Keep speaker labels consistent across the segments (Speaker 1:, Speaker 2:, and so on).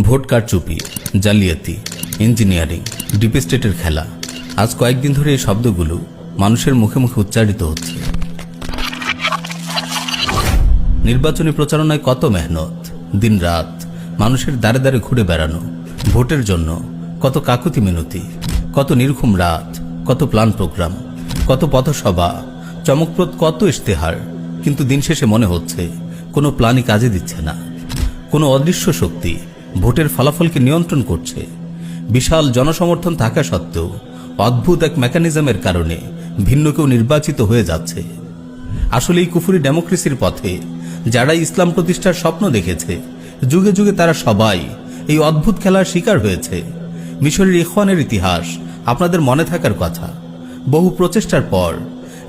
Speaker 1: Vote কারচুপি, জালিয়াতি, engineering, deep স্টেটের খেলা। আজ কয়েকদিন ধরে এই শব্দগুলো মানুষের মুখে মুখে উচ্চারিত হচ্ছে। নির্বাচনী প্রচারণায় কত মেহনত, দিনরাত মানুষের দ্বারে দ্বারে ঘুরে বেড়ানো, ভোটের জন্য কত কাকুতি মিনতি, কত নির্ঘুম রাত, কত প্ল্যান প্রোগ্রাম, কত পথসভা, চমকপ্রদ কত ইশতেহার। কিন্তু দিন শেষে মনে হচ্ছে কোনো প্ল্যানই কাজে দিচ্ছে না। কোনো অদৃশ্য শক্তি ভোটের ফলাফলকে নিয়ন্ত্রণ করছে। বিশাল জনসমর্থন থাকা সত্ত্বেও অদ্ভুত এক মেকানিজমের কারণে ভিন্ন কেউ নির্বাচিত হয়ে যাচ্ছে। আসলে এই কুফরি ডেমোক্রেসির পথে যারা ইসলাম প্রতিষ্ঠার স্বপ্ন দেখেছে, যুগে যুগে তারা সবাই এই অদ্ভুত খেলার শিকার হয়েছে। মিশরের ইখওয়ানের ইতিহাস আপনাদের মনে থাকার কথা। বহু প্রচেষ্টার পর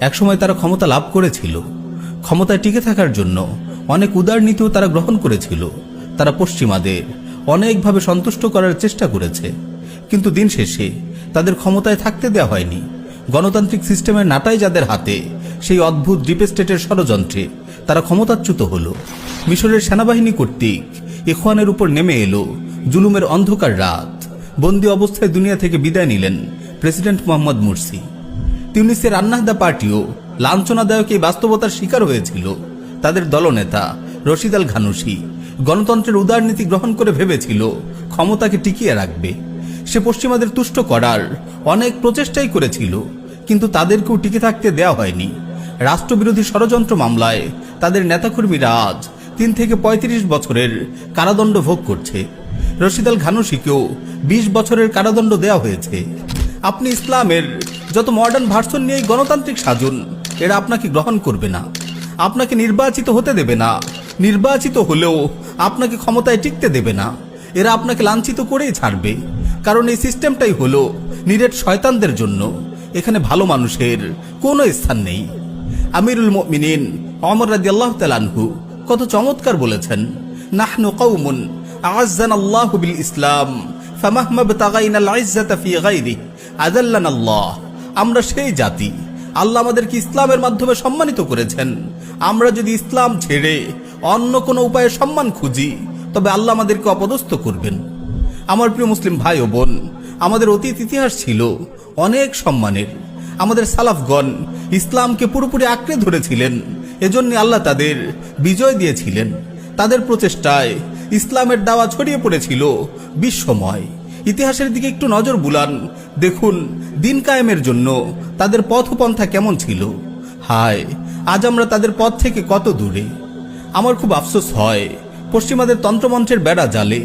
Speaker 1: একসময় তারা ক্ষমতা লাভ করেছিল। ক্ষমতায় টিকে থাকার জন্য অনেক উদার নীতিও তারা গ্রহণ করেছিল। তারা পশ্চিমাদের অনেকভাবে সন্তুষ্ট করার চেষ্টা করেছে, কিন্তু দিন শেষে তাদের ক্ষমতায় থাকতে দেওয়া হয়নি। গণতান্ত্রিক সিস্টেমের নাটাই যাদের হাতে, সেই অদ্ভুত ডিপ স্টেটের ষড়যন্ত্রে তারা ক্ষমতাচ্যুত হল। মিশরের সেনাবাহিনী কর্তৃক ইখওয়ানের উপর নেমে এলো জুলুমের অন্ধকার রাত। বন্দী অবস্থায় দুনিয়া থেকে বিদায় নিলেন প্রেসিডেন্ট মোহাম্মদ মুরসি। তিউনিসের আন্নাহদা পার্টিও লাঞ্ছনাদায়ক এই বাস্তবতার শিকার হয়েছিল। তাদের দলনেতা রশিদ আল ঘানুশি গণতন্ত্রের উদার নীতি গ্রহণ করে ভেবেছিল ক্ষমতাকে টিকিয়ে রাখবে। সে পশ্চিমাদের তুষ্ট করার অনেক প্রচেষ্টাই করেছিল, কিন্তু তাদেরকেও টিকে থাকতে দেওয়া হয়নি। রাষ্ট্রবিরোধী ষড়যন্ত্র মামলায় তাদের নেতাকর্মীরা আজ 3 থেকে 35 বছরের কারাদণ্ড ভোগ করছে। রশিদ আল ঘানুশিকেও 20 বছরের কারাদণ্ড দেওয়া হয়েছে। আপনি ইসলামের যত মডার্ন ভার্সন নিয়ে গণতান্ত্রিক সাজুন, এরা আপনাকে গ্রহণ করবে না, আপনাকে নির্বাচিত হতে দেবে না। নির্বাচিত হলেও আপনাকে ক্ষমতায় টিকতে দেবে না। এরা আপনাকে লাঞ্ছিত করেই ছাড়বে, কারণ এই সিস্টেমটাই হলো নিরেট শয়তানদের জন্য। এখানে ভালো মানুষের কোনো স্থান নেই। আমিরুল মুমিনিন ওমর রাদিয়াল্লাহু তাআলা আনহু কত চমৎকার বলেছেন, নাহনু কওমুন আ'আজ্জানাল্লাহু বিল ইসলাম ফামাহমা বাতাগাইনাল ইজ্জাতা ফি গায়রিহি আযাল্লানাল্লাহ। আমরা সেই জাতি, আল্লাহ আমাদেরকে ইসলামের মাধ্যমে সম্মানিত করেছেন। আমরা যদি ইসলাম ছেড়ে অন্য কোনো উপায়ে সম্মান খুঁজি, তবে আল্লাহ আমাদেরকে অপদস্থ করবেন। আমার প্রিয় মুসলিম ভাই ও বোন, আমাদের অতীত ইতিহাস ছিল অনেক সম্মানের। আমাদের সালাফগণ ইসলামকে পুরোপুরি আঁকড়ে ধরেছিলেন, এজন্য আল্লাহ তাদের বিজয় দিয়েছিলেন। তাদের প্রচেষ্টায় ইসলামের দাওয়া ছড়িয়ে পড়েছিল বিশ্বময়। ইতিহাসের দিকে একটু নজর বুলান, দেখুন দিন কায়েমের জন্য তাদের পথপন্থা কেমন ছিল। হায়, আজ আমরা তাদের পথ থেকে কত দূরে। আমার খুব আফসোস হয়, পশ্চিমাদের তন্ত্রমন্ত্রের বেড়া জালে